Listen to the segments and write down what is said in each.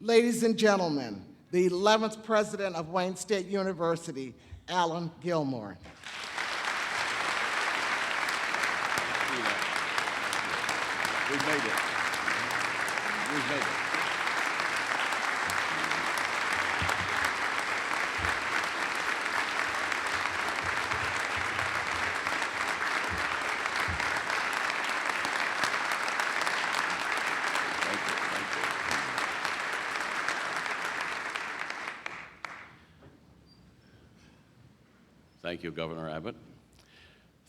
Ladies and gentlemen, the 11th president of Wayne State University, Allan Gilmour. We've made it. We've made it. Thank you, Governor Abbott.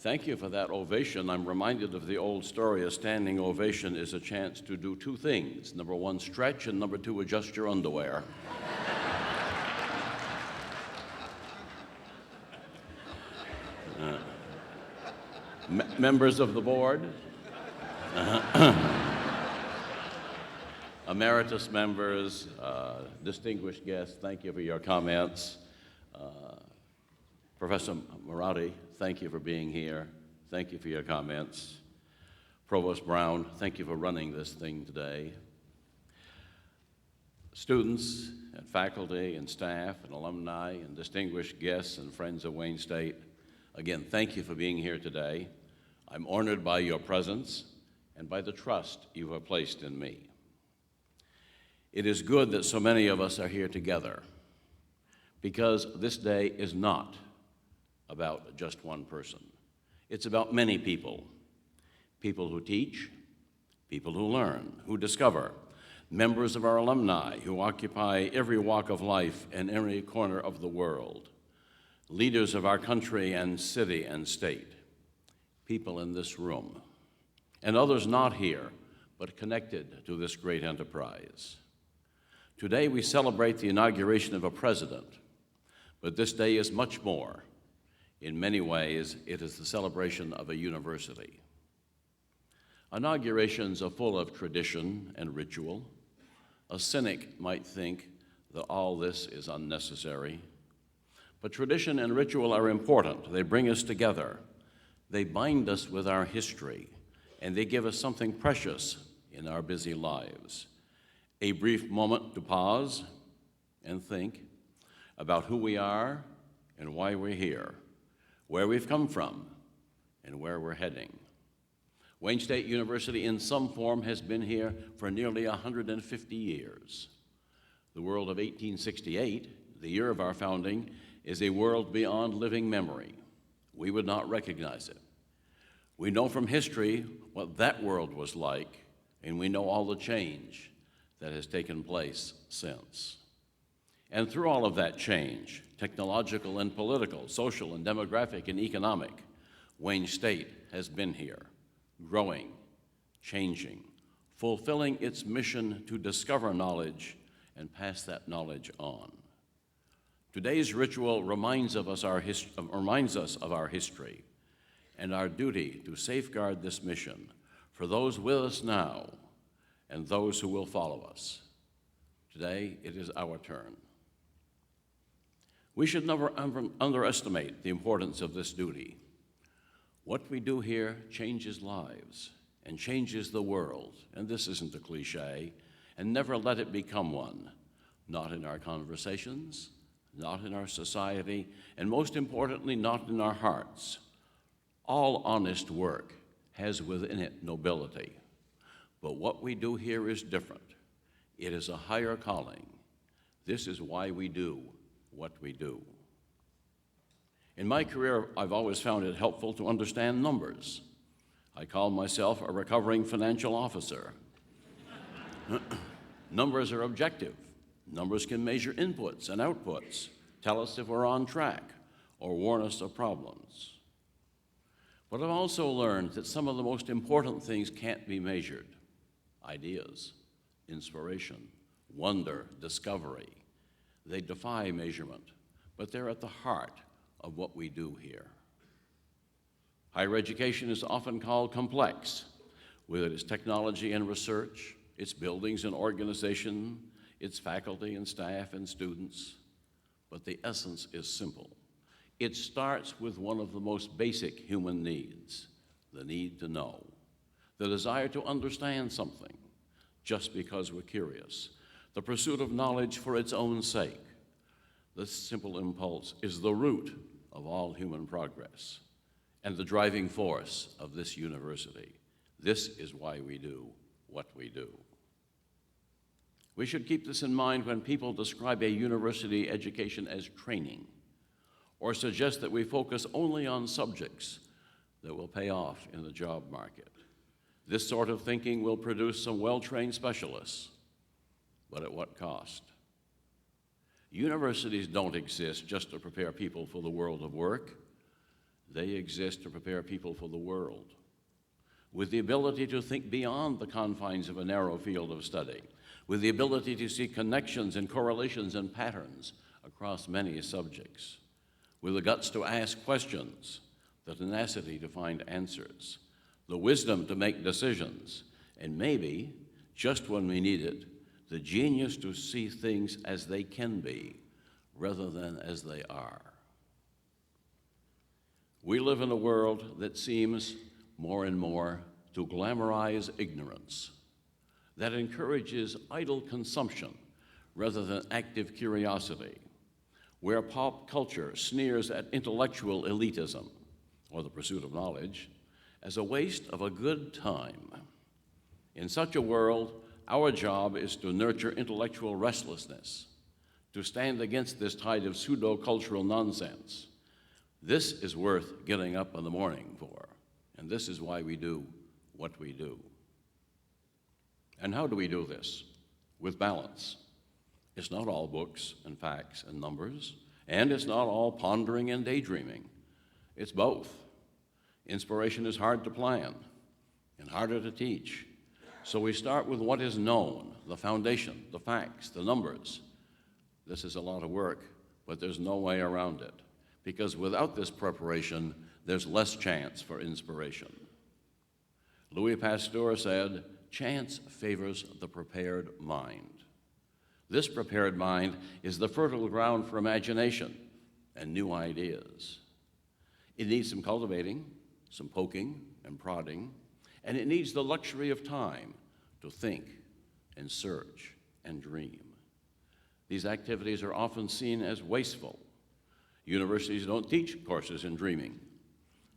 Thank you for that ovation. I'm reminded of the old story, a standing ovation is a chance to do two things. Number one, stretch, and number two, adjust your underwear. Members of the board, emeritus members, distinguished guests, thank you for your comments. Professor Moratti, thank you for being here. Thank you for your comments. Provost Brown, thank you for running this thing today. Students and faculty and staff and alumni and distinguished guests and friends of Wayne State, again, thank you for being here today. I'm honored by your presence and by the trust you have placed in me. It is good that so many of us are here together, because this day is not about just one person. It's about many people. People who teach, people who learn, who discover, members of our alumni who occupy every walk of life and every corner of the world, leaders of our country and city and state, people in this room, and others not here, but connected to this great enterprise. Today we celebrate the inauguration of a president, but this day is much more. In many ways, it is the celebration of a university. Inaugurations are full of tradition and ritual. A cynic might think that all this is unnecessary. But tradition and ritual are important. They bring us together. They bind us with our history, and they give us something precious in our busy lives. A brief moment to pause and think about who we are and why we're here, where we've come from, and where we're heading. Wayne State University in some form has been here for nearly 150 years. The world of 1868, the year of our founding, is a world beyond living memory. We would not recognize it. We know from history what that world was like, and we know all the change that has taken place since. And through all of that change, technological and political, social and demographic and economic, Wayne State has been here, growing, changing, fulfilling its mission to discover knowledge and pass that knowledge on. Today's ritual reminds us of our history and our duty to safeguard this mission for those with us now and those who will follow us. Today, it is our turn. We should never underestimate the importance of this duty. What we do here changes lives and changes the world, and this isn't a cliche, and never let it become one. Not in our conversations, not in our society, and most importantly, not in our hearts. All honest work has within it nobility, but what we do here is different. It is a higher calling. This is why we do what we do. In my career, I've always found it helpful to understand numbers. I call myself a recovering financial officer. Numbers are objective. Numbers can measure inputs and outputs, tell us if we're on track, or warn us of problems. But I've also learned that some of the most important things can't be measured. Ideas, inspiration, wonder, discovery. They defy measurement, but they're at the heart of what we do here. Higher education is often called complex, with its technology and research, its buildings and organization, its faculty and staff and students, but the essence is simple. It starts with one of the most basic human needs, the need to know, the desire to understand something just because we're curious, the pursuit of knowledge for its own sake. This simple impulse is the root of all human progress and the driving force of this university. This is why we do what we do. We should keep this in mind when people describe a university education as training, or suggest that we focus only on subjects that will pay off in the job market. This sort of thinking will produce some well-trained specialists, but at what cost? Universities don't exist just to prepare people for the world of work. They exist to prepare people for the world, with the ability to think beyond the confines of a narrow field of study, with the ability to see connections and correlations and patterns across many subjects, with the guts to ask questions, the tenacity to find answers, the wisdom to make decisions, and maybe, just when we need it, the genius to see things as they can be rather than as they are. We live in a world that seems more and more to glamorize ignorance, that encourages idle consumption rather than active curiosity, where pop culture sneers at intellectual elitism, or the pursuit of knowledge, as a waste of a good time. In such a world, our job is to nurture intellectual restlessness, to stand against this tide of pseudo-cultural nonsense. This is worth getting up in the morning for, and this is why we do what we do. And how do we do this? With balance. It's not all books and facts and numbers, and it's not all pondering and daydreaming. It's both. Inspiration is hard to plan and harder to teach. So we start with what is known, the foundation, the facts, the numbers. This is a lot of work, but there's no way around it, because without this preparation, there's less chance for inspiration. Louis Pasteur said, "Chance favors the prepared mind." This prepared mind is the fertile ground for imagination and new ideas. It needs some cultivating, some poking and prodding, and it needs the luxury of time to think and search and dream. These activities are often seen as wasteful. Universities don't teach courses in dreaming,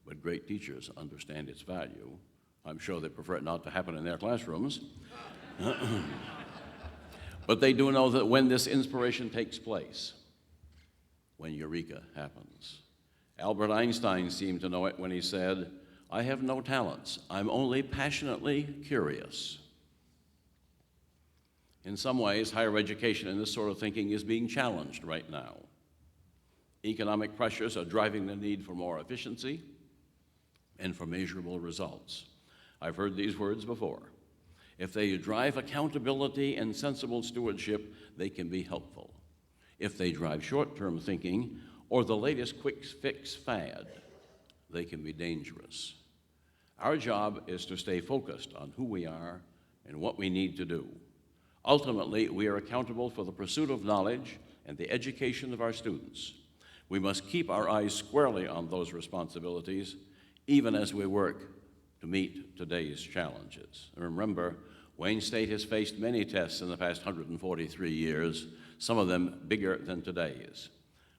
but great teachers understand its value. I'm sure they prefer it not to happen in their classrooms. But they do know that when this inspiration takes place, when eureka happens. Albert Einstein seemed to know it when he said, "I have no talents, I'm only passionately curious." In some ways, higher education and this sort of thinking is being challenged right now. Economic pressures are driving the need for more efficiency and for measurable results. I've heard these words before. If they drive accountability and sensible stewardship, they can be helpful. If they drive short-term thinking or the latest quick fix fad, they can be dangerous. Our job is to stay focused on who we are and what we need to do. Ultimately, we are accountable for the pursuit of knowledge and the education of our students. We must keep our eyes squarely on those responsibilities, even as we work to meet today's challenges. And remember, Wayne State has faced many tests in the past 143 years, some of them bigger than today's.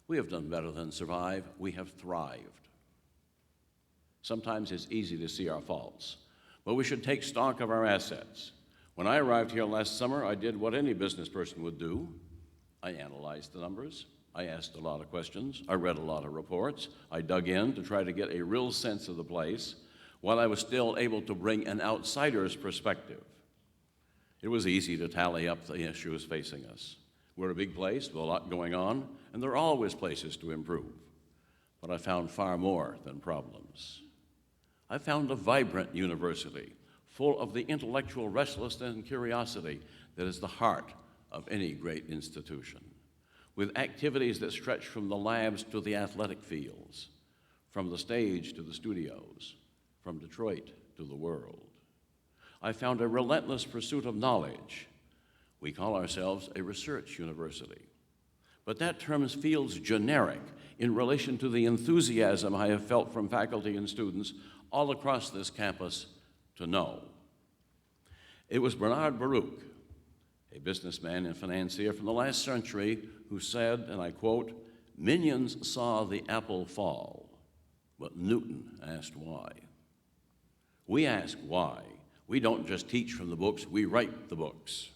We have done better than survive. We have thrived. Sometimes it's easy to see our faults, but we should take stock of our assets. When I arrived here last summer, I did what any business person would do. I analyzed the numbers. I asked a lot of questions. I read a lot of reports. I dug in to try to get a real sense of the place, while I was still able to bring an outsider's perspective. It was easy to tally up the issues facing us. We're a big place with a lot going on, and there are always places to improve. But I found far more than problems. I found a vibrant university full of the intellectual restlessness and curiosity that is the heart of any great institution, with activities that stretch from the labs to the athletic fields, from the stage to the studios, from Detroit to the world. I found a relentless pursuit of knowledge. We call ourselves a research university. But that term feels generic in relation to the enthusiasm I have felt from faculty and students all across this campus to know. It was Bernard Baruch, a businessman and financier from the last century who said, and I quote, "Minions saw the apple fall, but Newton asked why." We ask why. We don't just teach from the books, we write the books.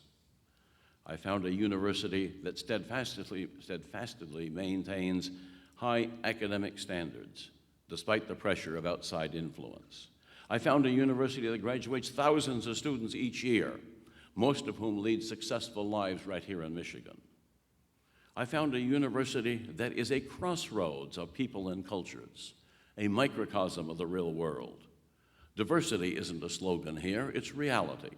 I found a university that steadfastly maintains high academic standards, despite the pressure of outside influence. I found a university that graduates thousands of students each year, most of whom lead successful lives right here in Michigan. I found a university that is a crossroads of people and cultures, a microcosm of the real world. Diversity isn't a slogan here, it's reality.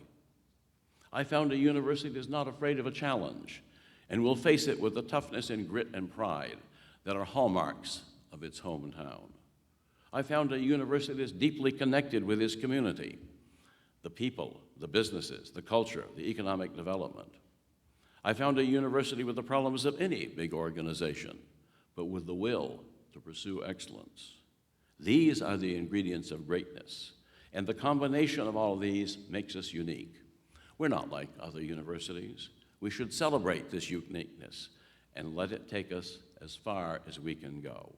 I found a university that's not afraid of a challenge and will face it with the toughness and grit and pride that are hallmarks of its hometown. I found a university that's deeply connected with its community, the people, the businesses, the culture, the economic development. I found a university with the problems of any big organization, but with the will to pursue excellence. These are the ingredients of greatness, and the combination of all of these makes us unique. We're not like other universities. We should celebrate this uniqueness and let it take us as far as we can go.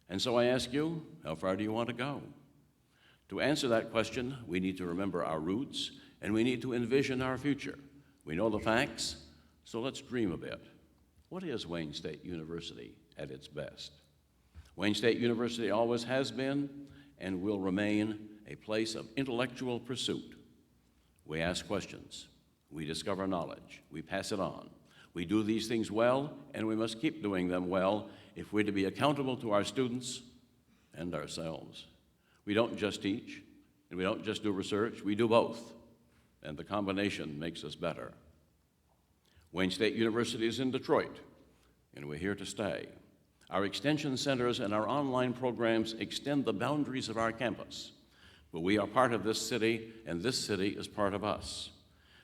And so I ask you, how far do you want to go? To answer that question, we need to remember our roots, and we need to envision our future. We know the facts, so let's dream a bit. What is Wayne State University at its best? Wayne State University always has been and will remain a place of intellectual pursuit. We ask questions, we discover knowledge, we pass it on. We do these things well, and we must keep doing them well if we're to be accountable to our students and ourselves. We don't just teach, and we don't just do research, we do both, and the combination makes us better. Wayne State University is in Detroit, and we're here to stay. Our extension centers and our online programs extend the boundaries of our campus, but we are part of this city, and this city is part of us.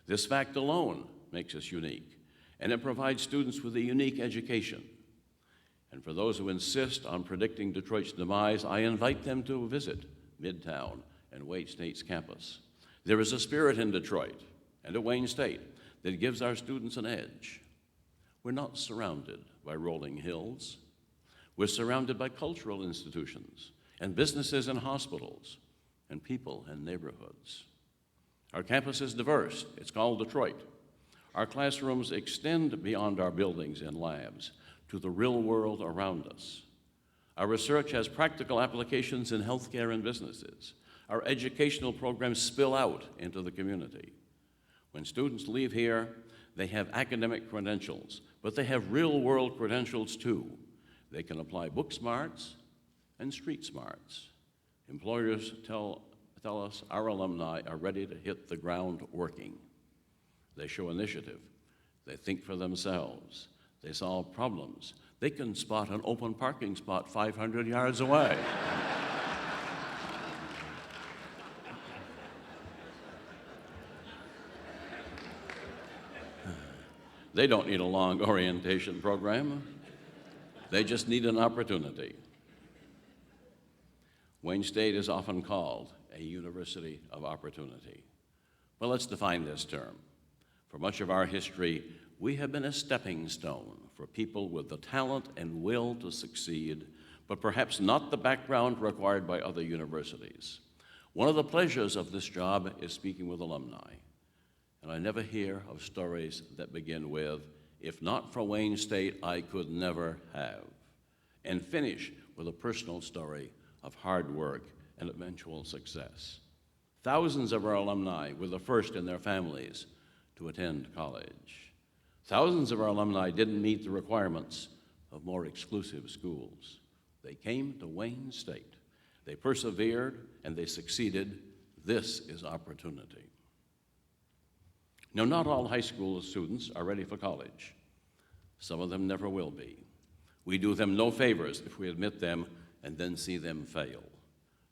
This fact alone makes us unique, and it provides students with a unique education. And for those who insist on predicting Detroit's demise, I invite them to visit Midtown and Wayne State's campus. There is a spirit in Detroit and at Wayne State that gives our students an edge. We're not surrounded by rolling hills. We're surrounded by cultural institutions and businesses and hospitals and people and neighborhoods. Our campus is diverse. It's called Detroit. Our classrooms extend beyond our buildings and labs to the real world around us. Our research has practical applications in healthcare and businesses. Our educational programs spill out into the community. When students leave here, they have academic credentials, but they have real-world credentials too. They can apply book smarts and street smarts. Employers tell us our alumni are ready to hit the ground working. They show initiative. They think for themselves. They solve problems. They can spot an open parking spot 500 yards away. They don't need a long orientation program. They just need an opportunity. Wayne State is often called a university of opportunity. Well, let's define this term. For much of our history, we have been a stepping stone for people with the talent and will to succeed, but perhaps not the background required by other universities. One of the pleasures of this job is speaking with alumni, and I never hear of stories that begin with, "If not for Wayne State, I could never have," and finish with a personal story of hard work and eventual success. Thousands of our alumni were the first in their families to attend college. Thousands of our alumni didn't meet the requirements of more exclusive schools. They came to Wayne State. They persevered and they succeeded. This is opportunity. Now, not all high school students are ready for college. Some of them never will be. We do them no favors if we admit them and then see them fail.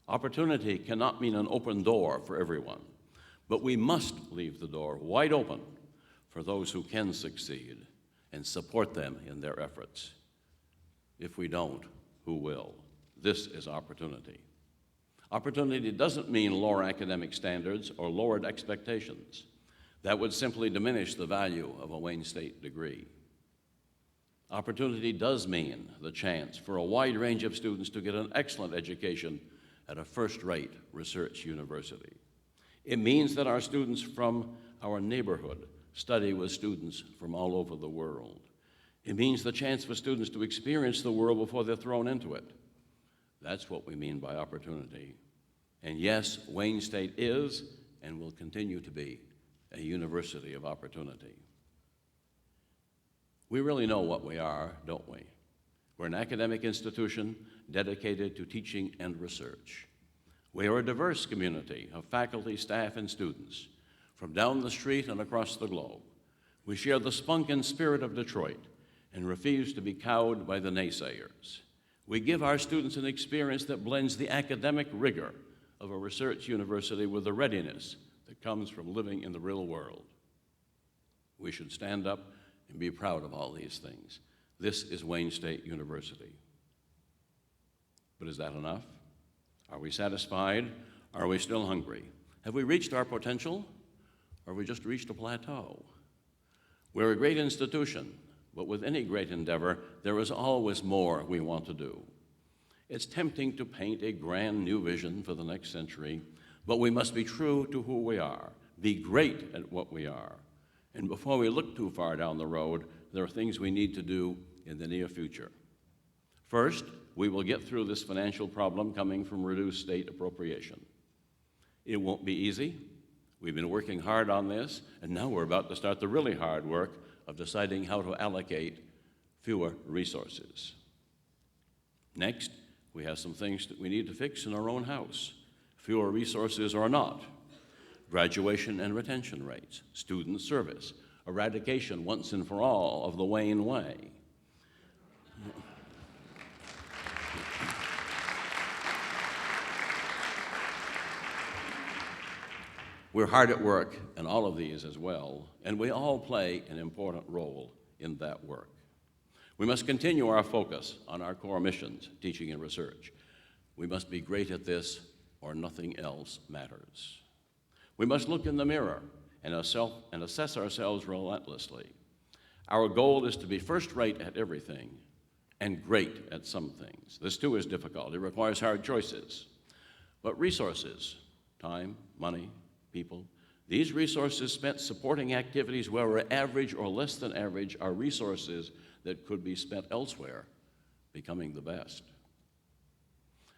Opportunity cannot mean an open door for everyone, but we must leave the door wide open for those who can succeed and support them in their efforts. If we don't, who will? This is opportunity. Opportunity doesn't mean lower academic standards or lowered expectations. That would simply diminish the value of a Wayne State degree. Opportunity does mean the chance for a wide range of students to get an excellent education at a first-rate research university. It means that our students from our neighborhood study with students from all over the world. It means the chance for students to experience the world before they're thrown into it. That's what we mean by opportunity. And yes, Wayne State is and will continue to be a university of opportunity. We really know what we are, don't we? We're an academic institution dedicated to teaching and research. We are a diverse community of faculty, staff, and students from down the street and across the globe. We share the spunk and spirit of Detroit and refuse to be cowed by the naysayers. We give our students an experience that blends the academic rigor of a research university with the readiness that comes from living in the real world. We should stand up and be proud of all these things. This is Wayne State University. But is that enough? Are we satisfied? Are we still hungry? Have we reached our potential? Or have we just reached a plateau? We're a great institution, but with any great endeavor, there is always more we want to do. It's tempting to paint a grand new vision for the next century, but we must be true to who we are, be great at what we are. And before we look too far down the road, there are things we need to do in the near future. First, we will get through this financial problem coming from reduced state appropriation. It won't be easy. We've been working hard on this, and now we're about to start the really hard work of deciding how to allocate fewer resources. Next, we have some things that we need to fix in our own house, fewer resources or not. Graduation and retention rates, student service, eradication once and for all of the Wayne way. We're hard at work in all of these as well, and we all play an important role in that work. We must continue our focus on our core missions, teaching and research. We must be great at this or nothing else matters. We must look in the mirror and assess ourselves relentlessly. Our goal is to be first-rate at everything and great at some things. This too is difficult. It requires hard choices. But resources, time, money, people, these resources spent supporting activities where we're average or less than average are resources that could be spent elsewhere, becoming the best.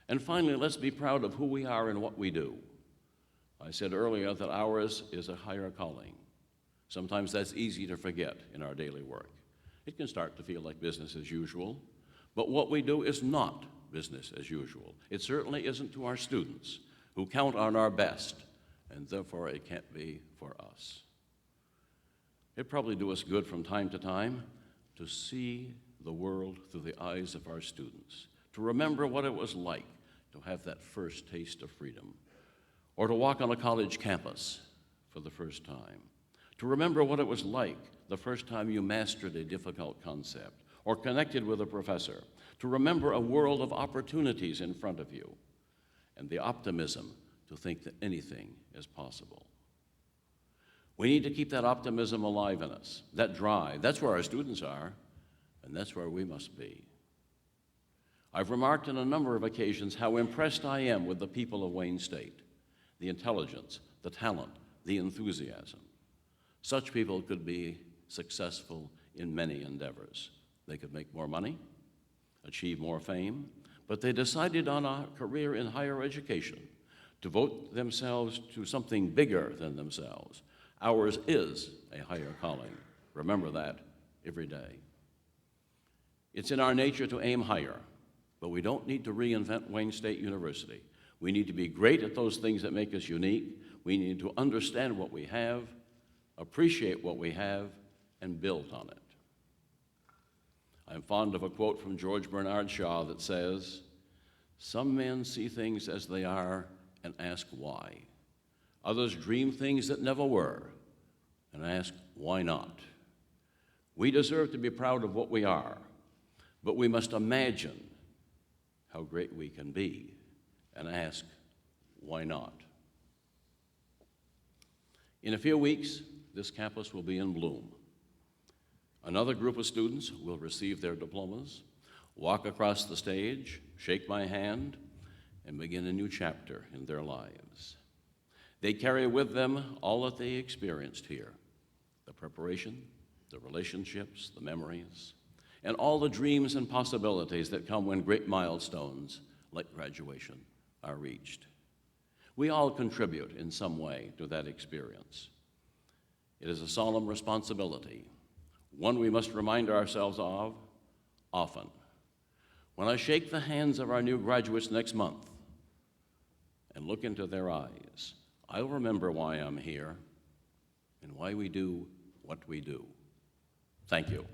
And finally, let's be proud of who we are and what we do. I said earlier that ours is a higher calling. Sometimes that's easy to forget in our daily work. It can start to feel like business as usual, but what we do is not business as usual. It certainly isn't to our students, who count on our best, and therefore it can't be for us. It'd probably do us good from time to time to see the world through the eyes of our students, to remember what it was like to have that first taste of freedom, or to walk on a college campus for the first time, to remember what it was like the first time you mastered a difficult concept or connected with a professor, to remember a world of opportunities in front of you, and the optimism to think that anything is possible. We need to keep that optimism alive in us, that drive. That's where our students are, and that's where we must be. I've remarked on a number of occasions how impressed I am with the people of Wayne State, the intelligence, the talent, the enthusiasm. Such people could be successful in many endeavors. They could make more money, achieve more fame, but they decided on a career in higher education, to devote themselves to something bigger than themselves. Ours is a higher calling. Remember that every day. It's in our nature to aim higher, but we don't need to reinvent Wayne State University. We need to be great at those things that make us unique. We need to understand what we have, appreciate what we have, and build on it. I'm fond of a quote from George Bernard Shaw that says, "Some men see things as they are and ask why. Others dream things that never were and ask why not." We deserve to be proud of what we are, but we must imagine how great we can be and ask why not. In a few weeks, this campus will be in bloom. Another group of students will receive their diplomas, walk across the stage, shake my hand, and begin a new chapter in their lives. They carry with them all that they experienced here, the preparation, the relationships, the memories, and all the dreams and possibilities that come when great milestones like graduation are reached. We all contribute in some way to that experience. It is a solemn responsibility, one we must remind ourselves of often. When I shake the hands of our new graduates next month and look into their eyes, I'll remember why I'm here and why we do what we do. Thank you.